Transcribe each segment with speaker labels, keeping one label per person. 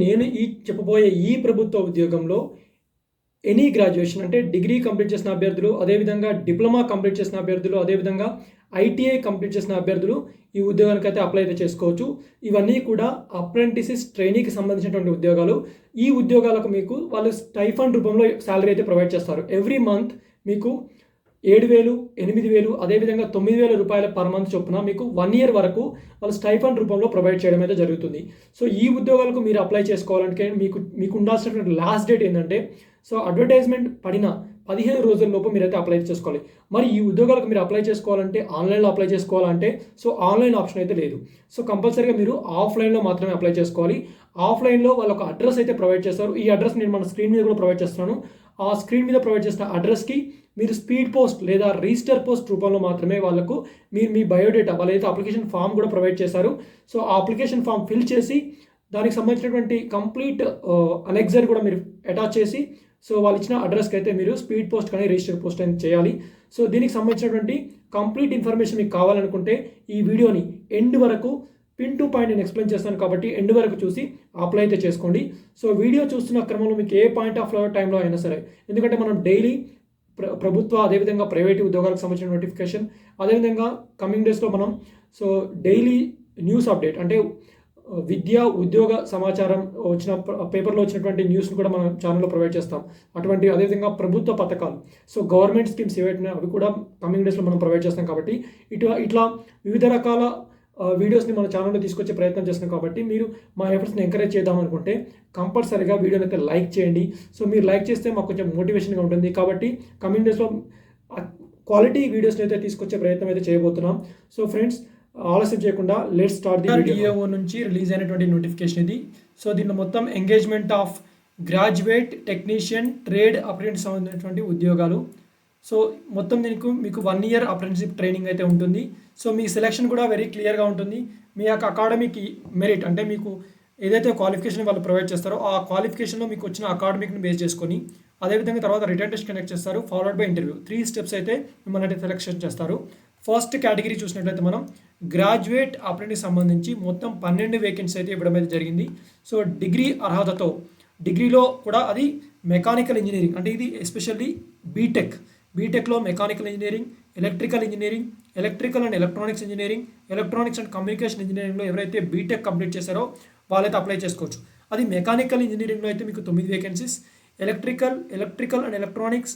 Speaker 1: నేను చెప్పబోయే ఈ ప్రభుత్వ ఉద్యోగంలో ఎనీ గ్రాడ్యుయేషన్ అంటే డిగ్రీ కంప్లీట్ చేసిన అభ్యర్థులు, అదేవిధంగా డిప్లొమా కంప్లీట్ చేసిన అభ్యర్థులు, అదేవిధంగా ఐటీఐ కంప్లీట్ చేసిన అభ్యర్థులు ఈ ఉద్యోగానికైతే అప్లై అయితే చేసుకోవచ్చు. ఇవన్నీ కూడా అప్రెంటిసెస్ ట్రైనీకి సంబంధించినటువంటి ఉద్యోగాలు. ఈ ఉద్యోగాలకు మీకు వాళ్ళు స్టైఫండ్ రూపంలో శాలరీ అయితే ప్రొవైడ్ చేస్తారు. ఎవ్రీ మంత్ మీకు 7,000, 8,000, అదేవిధంగా 9,000 రూపాయల పర్ మంత్ చొప్పున మీకు 1 ఇయర్ వరకు వాళ్ళు స్టైఫండ్ రూపంలో ప్రొవైడ్ చేయడం అయితే జరుగుతుంది. సో ఈ ఉద్యోగాలకు మీరు అప్లై చేసుకోవాలంటే మీకు ఉండాల్సినటువంటి లాస్ట్ డేట్ ఏంటంటే, సో అడ్వర్టైజ్మెంట్ పడిన 15 రోజుల లోపు మీరైతే అప్లై చేసుకోవాలి. మరి ఈ ఉద్యోగాలకు మీరు అప్లై చేసుకోవాలంటే ఆన్లైన్లో అప్లై చేసుకోవాలంటే సో ఆన్లైన్ ఆప్షన్ అయితే లేదు. సో కంపల్సరీగా మీరు ఆఫ్లైన్లో మాత్రమే అప్లై చేసుకోవాలి. ఆఫ్లైన్లో వాళ్ళు ఒక అడ్రస్ అయితే ప్రొవైడ్ చేస్తారు. ఈ అడ్రస్ నేను మన స్క్రీన్ మీద కూడా ప్రొవైడ్ చేస్తున్నాను. ఆ స్క్రీన్ మీద ప్రొవైడ్ చేసిన అడ్రస్కి మీరు స్పీడ్ పోస్ట్ లేదా రిజిస్టర్ పోస్ట్ రూపంలో మాత్రమే వాళ్ళకు మీరు మీ బయోడేటా, వాళ్ళైతే అప్లికేషన్ ఫామ్ కూడా ప్రొవైడ్ చేశారు. సో ఆ అప్లికేషన్ ఫామ్ ఫిల్ చేసి దానికి సంబంధించినటువంటి కంప్లీట్ అనెక్సర్ కూడా మీరు అటాచ్ చేసి సో వాళ్ళు ఇచ్చిన అడ్రస్కి అయితే మీరు స్పీడ్ పోస్ట్ కానీ రిజిస్టర్ పోస్ట్ అని చేయాలి. సో దీనికి సంబంధించినటువంటి కంప్లీట్ ఇన్ఫర్మేషన్ మీకు కావాలనుకుంటే ఈ వీడియోని ఎండ్ వరకు పిన్ టు పాయింట్ నేను ఎక్స్ప్లెయిన్ చేస్తాను కాబట్టి ఎండ్ వరకు చూసి అప్లై అయితే చేసుకోండి. సో వీడియో చూస్తున్న క్రమంలో మీకు ఏ పాయింట్ ఆఫ్ టైంలో అయినా సరే, ఎందుకంటే మనం డైలీ ప్రభుత్వ అదేవిధంగా ప్రైవేట్ ఉద్యోగాలకు సంబంధించిన నోటిఫికేషన్, అదేవిధంగా కమింగ్ డేస్లో మనం సో డైలీ న్యూస్ అప్డేట్ అంటే విద్యా ఉద్యోగ సమాచారం వచ్చిన పేపర్లో వచ్చినటువంటి న్యూస్ని కూడా మనం ఛానల్లో ప్రొవైడ్ చేస్తాం. అటువంటి అదేవిధంగా ప్రభుత్వ పథకాలు, సో గవర్నమెంట్ స్కీమ్స్ ఏవైనా అవి కూడా కమింగ్ డేస్లో మనం ప్రొవైడ్ చేస్తాం. కాబట్టి ఇట్లా వివిధ రకాల వీడియోస్ని మన ఛానల్లో తీసుకొచ్చే ప్రయత్నం చేస్తున్నాం. కాబట్టి మీరు మా ఎఫర్ట్స్ని ఎంకరేజ్ చేద్దాం అనుకుంటే కంపల్సరీగా వీడియోని అయితే లైక్ చేయండి. సో మీరు లైక్ చేస్తే మాకు కొంచెం మోటివేషన్గా ఉంటుంది. కాబట్టి కమింగ్ డేస్లో క్వాలిటీ వీడియోస్ని అయితే తీసుకొచ్చే ప్రయత్నం అయితే చేయబోతున్నాం. సో ఫ్రెండ్స్, ఆలస్యం చేయకుండా let's start the video. DO నుంచి రిలీజ్ అయినటువంటి నోటిఫికేషన్ ఇది. సో దీనిలో మొత్తం engagement of graduate, technician, trade apprentice సంబంధించినటువంటి ఉద్యోగాలు. సో మొత్తం మీకు 1 ఇయర్ అప్రెంటిస్షిప్ ట్రైనింగ్ అయితే ఉంటుంది. సో మీ సెలెక్షన్ కూడా వెరీ క్లియర్గా ఉంటుంది. మీ యొక్క అకాడమిక్ మెరిట్ అంటే మీకు ఏదైతే క్వాలిఫికేషన్ వాళ్ళు ప్రొవైడ్ చేస్తారో ఆ క్వాలిఫికేషన్లో మీకు వచ్చిన అకాడమిక్ని బేస్ చేసుకొని, అదేవిధంగా తర్వాత రిటర్న్ టెస్ట్ కండక్ట్ చేస్తారు, ఫాలోడ్ బై ఇంటర్వ్యూ. 3 స్టెప్స్ అయితే మిమ్మల్ని అయితే సెలెక్షన్ చేస్తారు. ఫస్ట్ కేటగిరీ చూసినట్లయితే మనం గ్రాడ్యుయేట్ అప్రెంటిస్ సంబంధించి మొత్తం 12 వేకెన్సీ అయితే ఇవ్వడం అయితే జరిగింది. సో డిగ్రీ అర్హతతో, డిగ్రీలో కూడా అది మెకానికల్ ఇంజనీరింగ్ అంటే ఇది ఎస్పెషల్లీ బీటెక్లో mechanical engineering, electrical engineering, electrical and electronics engineering, electronics and communication ఇంజనీరింగ్లో ఎవరైతే బీటెక్ కంప్లీట్ చేశారో వాళ్ళైతే అప్లై చేసుకోవచ్చు. అది మెకానికల్ ఇంజనీరింగ్లో అయితే మీకు 9 vacancies, electrical and electronics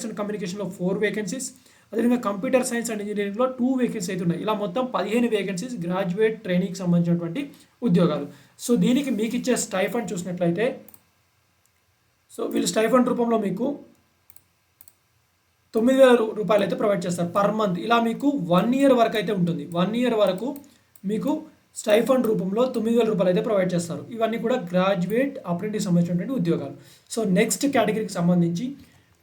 Speaker 1: and కమ్యూనికేషన్లో 4 వేకెన్సీస్, అదేవిధంగా కంప్యూటర్ సైన్స్ అండ్ ఇంజనీరింగ్లో 2 వేకెన్సీ అయితే ఉన్నాయి. ఇలా మొత్తం 15 వేకెన్సీస్ గ్రాడ్యుయేట్ ట్రైనింగ్కి సంబంధించినటువంటి ఉద్యోగాలు. సో దీనికి మీకు ఇచ్చే స్టైఫండ్ చూసినట్లయితే, సో వీళ్ళు స్టైఫండ్ రూపంలో మీకు 9,000 రూపాయలు అయితే ప్రొవైడ్ చేస్తారు పర్ మంత్. ఇలా మీకు 1 ఇయర్ వరకు అయితే ఉంటుంది. 1 ఇయర్ వరకు మీకు స్టైఫండ్ రూపంలో 9,000 రూపాయలు అయితే ప్రొవైడ్ చేస్తారు. ఇవన్నీ కూడా గ్రాడ్యుయేట్ అప్రెంటిస్ సంబంధించినటువంటి ఉద్యోగాలు. సో నెక్స్ట్ కేటగిరీకి సంబంధించి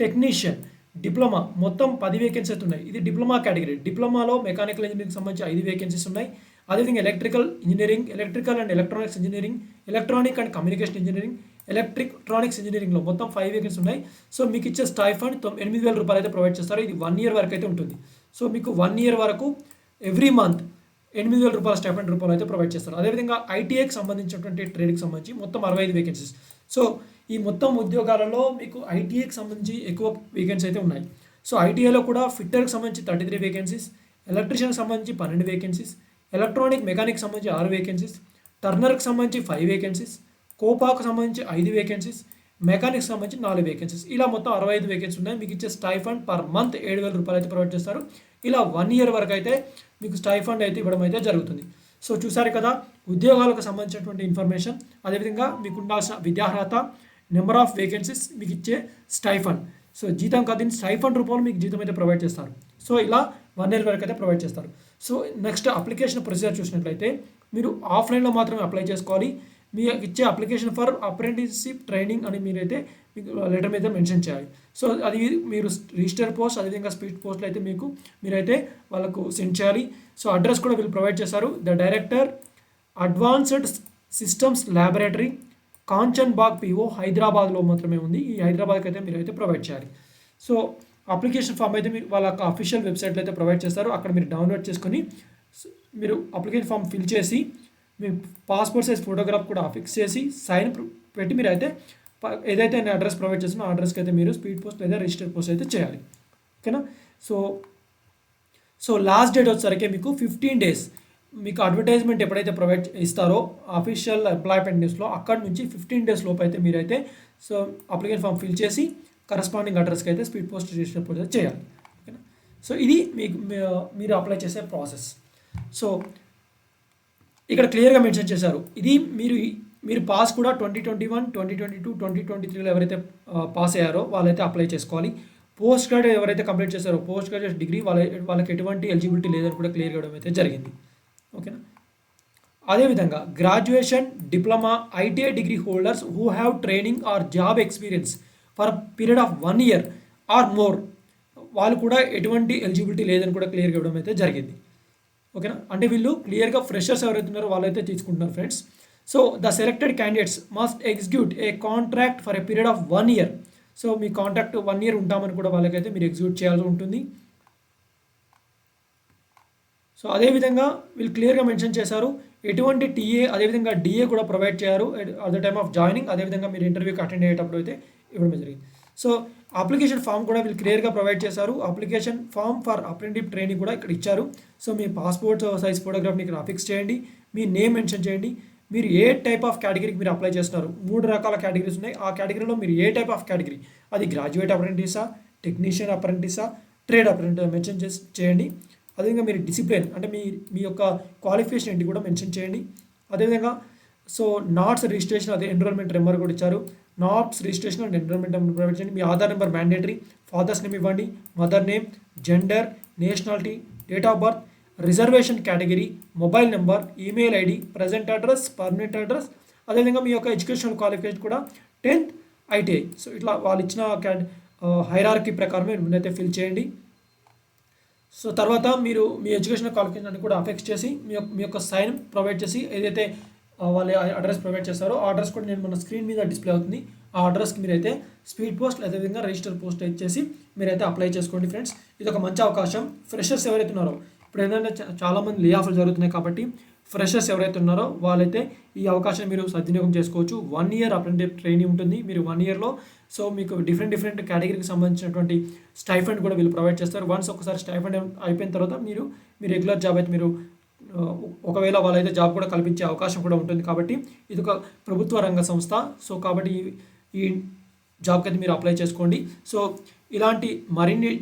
Speaker 1: టెక్నీషియన్, డిప్లొమా మొత్తం 10 వేకెన్సీ అయితే ఉన్నాయి. ఇది డిప్లొమా కేటగిరీ. డిప్లొమాలో మెకానికల్ ఇంజనీరింగ్ సంబంధించి 5 వేకెన్సీస్ ఉన్నాయి. అదేవిధంగా electrical engineering, electrical and electronics engineering, electronic and communication engineering, electronics ఇంజనీరింగ్లో మొత్తం 5 వేకెన్సీ ఉన్నాయి. సో మీకు ఇచ్చే స్టైఫండ్ 8,000 రూపాయలు అయితే ప్రొవైడ్ చేస్తారు. ఇది 1 ఇయర్ వరకు అయితే ఉంటుంది. సో మీకు 1 ఇయర్ వరకు ఎవ్రీ మంత్ 8,000 రూపాయల స్టైఫండ్ రూపాయలు అయితే ప్రొవైడ్ చేస్తారు. అదేవిధంగా ఐటీఐకి సంబంధించినటువంటి ట్రేడ్కి సంబంధించి మొత్తం 65 వేకెన్సీస్. సో ఈ మొత్తం ఉద్యోగాలలో మీకు ఐటీఐకి సంబంధించి ఎక్కువ వేకెన్సీ అయితే ఉన్నాయి. సో ఐటీఐలో కూడా ఫిట్టర్కి సంబంధించి 33 వేకెన్సీస్, ఎలక్ట్రీషియన్కి సంబంధించి 12 వేకెన్సీస్, ఎలక్ట్రానిక్ మెకానిక్ సంబంధించి 6 వేకెన్సీస్, టర్నర్కి సంబంధించి 5 వేకెన్సీస్, కోపాకు సంబంధించి 5 వేకెన్సీస్, మెకానిక్స్ సంబంధించి 4 వేకెన్సీస్. ఇలా మొత్తం 65 వేకెన్సీ ఉన్నాయి. మీకు ఇచ్చే స్టైఫండ్ పర్ మంత్ 7,000 రూపాయలు అయితే ప్రొవైడ్ చేస్తారు. ఇలా 1 ఇయర్ వరకు అయితే మీకు స్టైఫండ్ అయితే ఇవ్వడం అయితే జరుగుతుంది. సో చూసారు కదా ఉద్యోగాలకు సంబంధించినటువంటి ఇన్ఫర్మేషన్, అదేవిధంగా మీకు ఉండాల్సిన విద్యార్హత, నెంబర్ ఆఫ్ వేకెన్సీస్, మీకు ఇచ్చే స్టైఫండ్. సో జీతం కాదు, దీన్ని స్టైఫండ్ రూపంలో మీకు జీతం అయితే ప్రొవైడ్ చేస్తారు. సో ఇలా 1 ఇయర్ వరకు అయితే ప్రొవైడ్ చేస్తారు. సో నెక్స్ట్ అప్లికేషన్ ప్రొసీజర్ చూసినట్లయితే మీరు ఆఫ్లైన్లో మాత్రమే అప్లై చేసుకోవాలి. మీ ఇచ్చే అప్లికేషన్ ఫర్ అప్రెంటిస్షిప్ ట్రైనింగ్ అని మీరైతే మీకు లెటర్ మీద మెన్షన్ చేయాలి. సో అది మీరు రిజిస్టర్ పోస్ట్, అదేవిధంగా స్పీడ్ పోస్ట్లో అయితే మీరైతే వాళ్ళకు సెండ్ చేయాలి. సో అడ్రస్ కూడా వీళ్ళు ప్రొవైడ్ చేశారు. The director, advanced systems laboratory, Kanchan Bagh PO, హైదరాబాద్లో మాత్రమే ఉంది. ఈ హైదరాబాద్కి అయితే మీరైతే ప్రొవైడ్ చేయాలి. సో అప్లికేషన్ ఫామ్ అయితే మీరు వాళ్ళ అఫీషియల్ వెబ్సైట్లో అయితే ప్రొవైడ్ చేస్తారు. అక్కడ మీరు డౌన్లోడ్ చేసుకొని మీరు అప్లికేషన్ ఫామ్ ఫిల్ చేసి మీ పాస్పోర్ట్ సైజ్ ఫోటోగ్రాఫ్ కూడా ఫిక్స్ చేసి సైన్ పెట్టి మీరు అయితే ఏదైతే నేను అడ్రస్ ప్రొవైడ్ చేస్తున్నా ఆ అడ్రస్కి అయితే మీరు స్పీడ్ పోస్ట్ లేదా రిజిస్టర్ పోస్ట్ అయితే చేయాలి. ఓకేనా. సో లాస్ట్ డేట్ వచ్చేసరికి మీకు 15 days మీకు అడ్వర్టైజ్మెంట్ ఎప్పుడైతే ప్రొవైడ్ ఇస్తారో అఫీషియల్ ఎంప్లాయ్మెంట్ న్యూస్లో అక్కడ నుంచి 15 days లోపు అయితే మీరైతే సో అప్లికేషన్ ఫామ్ ఫిల్ చేసి కరస్పాండింగ్ అడ్రస్కి అయితే స్పీడ్ పోస్ట్ రిజిస్టర్ పోస్ట్ చేయాలి. ఓకేనా. సో ఇది మీకు మీరు అప్లై చేసే ప్రాసెస్. సో ఇక్కడ క్లియర్గా మెన్షన్ చేశారు. ఇది మీరు పాస్ కూడా 2021, 2022, 2023లో ఎవరైతే పాస్ అయ్యారో వాళ్ళైతే అప్లై చేసుకోవాలి. పోస్ట్ గ్రాడ్యుయేట్ ఎవరైతే కంప్లీట్ చేశారో పోస్ట్ గ్రాడ్యుయేట్ డిగ్రీ వాళ్ళకి ఎటువంటి ఎలిజిబిలిటీ లేదని కూడా క్లియర్ చేయడం అయితే జరిగింది. ఓకేనా. అదేవిధంగా graduation, diploma, ITI degree holders who have training or job experience for period of 1 year or more వాళ్ళు కూడా ఎటువంటి ఎలిజిబిలిటీ లేదని కూడా క్లియర్ చేయడం అయితే జరిగింది. ఓకేనా. అంటే వీళ్ళు క్లియర్గా ఫ్రెషర్స్ ఎవరైతే ఉన్నారో వాళ్ళైతే తీసుకుంటున్నారు friends. So the selected candidates must execute A contract for a period of 1 year. So me contract 1 year ఉంటామని కూడా వాళ్ళకైతే మీరు ఎగ్జిక్యూట్ చేయాల్సి ఉంటుంది. సో అదేవిధంగా వీళ్ళు క్లియర్గా మెన్షన్ చేశారు ఎటువంటి టీఏ అదేవిధంగా డిఏ కూడా ప్రొవైడ్ చేయారు at the time of joining. అదేవిధంగా మీరు ఇంటర్వ్యూకి అటెండ్ అయ్యేటప్పుడు అయితే ఇవ్వడం జరిగింది. సో అప్లికేషన్ ఫామ్ కూడా వీళ్ళు క్లియర్గా ప్రొవైడ్ చేశారు. Application form for apprentice training కూడా ఇక్కడ ఇచ్చారు. సో మీ పాస్పోర్ట్ సైజ్ ఫోటోగ్రాఫ్ని ఇక్కడ ఫిక్స్ చేయండి, మీ నేమ్ మెన్షన్ చేయండి, మీరు ఏ టైప్ ఆఫ్ కేటగిరీకి మీరు అప్లై చేస్తున్నారు. 3 రకాల కేటగిరీస్ ఉన్నాయి. ఆ కేటగిరీలో మీరు ఏ టైప్ ఆఫ్ కేటగిరీ, అది గ్రాడ్యుయేట్ అప్రెంటిసా, టెక్నీషియన్ అప్రెంటిసా, ట్రేడ్ అప్రెంటిస్ మెన్షన్ చేయండి. అదేవిధంగా మీరు డిసిప్లిన్ అంటే మీ యొక్క క్వాలిఫికేషన్ ఏంటి కూడా మెన్షన్ చేయండి. అదేవిధంగా సో నాట్స్ రిజిస్ట్రేషన్ అదే ఎన్రోల్మెంట్ నెంబర్ కూడా ఇచ్చారు. NATS registration and enrolment number provide చేయండి. మీ Aadhaar number mandatory, father's name ఇవ్వండి, mother name, gender, nationality, date of birth, reservation category, mobile number, email ID, present address, permanent address, అదేవిధంగా మీ యొక్క educational qualification కూడా 10th ITI. So ఇట్లా వాళ్ళు ఇచ్చిన హైరార్కీ ప్రకారమే అయితే ఫిల్ చేయండి. సో తర్వాత మీరు మీ ఎడ్యుకేషనల్ క్వాలిఫికేషన్ అన్ని కూడా అఫెక్ట్ చేసి మీ యొక్క సైన్ ప్రొవైడ్ చేసి ఏదైతే వాళ్ళ అడ్రస్ ప్రొవైడ్ చేస్తారో ఆ అడ్రస్ కూడా నేను మన స్క్రీన్ మీద డిస్ప్లే అవుతుంది. ఆ అడ్రస్కి మీరైతే స్పీడ్ పోస్ట్ అదేవిధంగా రిజిస్టర్ పోస్ట్ ఇచ్చేసి మీరైతే అప్లై చేసుకోండి ఫ్రెండ్స్. ఇది ఒక మంచి అవకాశం. ఫ్రెషర్స్ ఎవరైతే ఉన్నారో ఇప్పుడు ఏంటంటే చాలామంది లే ఆఫ్లు జరుగుతున్నాయి కాబట్టి ఫ్రెషర్స్ ఎవరైతే ఉన్నారో వాళ్ళైతే ఈ అవకాశాన్ని మీరు సద్వినియోగం చేసుకోవచ్చు. 1 year అప్రెంటిస్ ట్రైనింగ్ ఉంటుంది. మీరు 1 yearలో సో మీకు డిఫరెంట్ కేటగిరీకి సంబంధించినటువంటి స్టైఫండ్ కూడా వీళ్ళు ప్రొవైడ్ చేస్తారు. వన్స్ ఒకసారి స్టైఫండ్ అయిపోయిన తర్వాత మీరు రెగ్యులర్ జాబ్ అయితే మీరు ఒకవేళ వాళ్ళైతే జాబ్ కూడా కల్పించే అవకాశం కూడా ఉంటుంది. కాబట్టి ఇది ఒక ప్రభుత్వ రంగ సంస్థ. సో కాబట్టి ఈ జాబ్కి అయితే మీరు అప్లై చేసుకోండి. సో ఇలాంటి మరిన్ని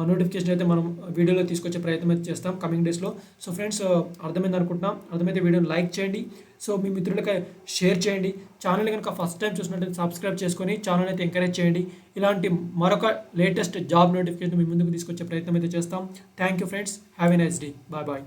Speaker 1: నోటిఫికేషన్ అయితే మనం వీడియోలో తీసుకొచ్చే ప్రయత్నం అయితే చేస్తాం కమింగ్ డేస్లో. సో ఫ్రెండ్స్ అర్థమైంది అనుకుంటున్నాం. అర్థమైతే వీడియోని లైక్ చేయండి. సో మీ మిత్రులకి షేర్ చేయండి. ఛానల్ కనుక ఫస్ట్ టైం చూసినట్లయితే సబ్స్క్రైబ్ చేసుకొని ఛానల్ అయితే ఎంకరేజ్ చేయండి. ఇలాంటి మరొక లేటెస్ట్ జాబ్ నోటిఫికేషన్ మీ ముందుకు తీసుకొచ్చే ప్రయత్నం అయితే చేస్తాం. Thank you friends. Have a nice day. Bye bye.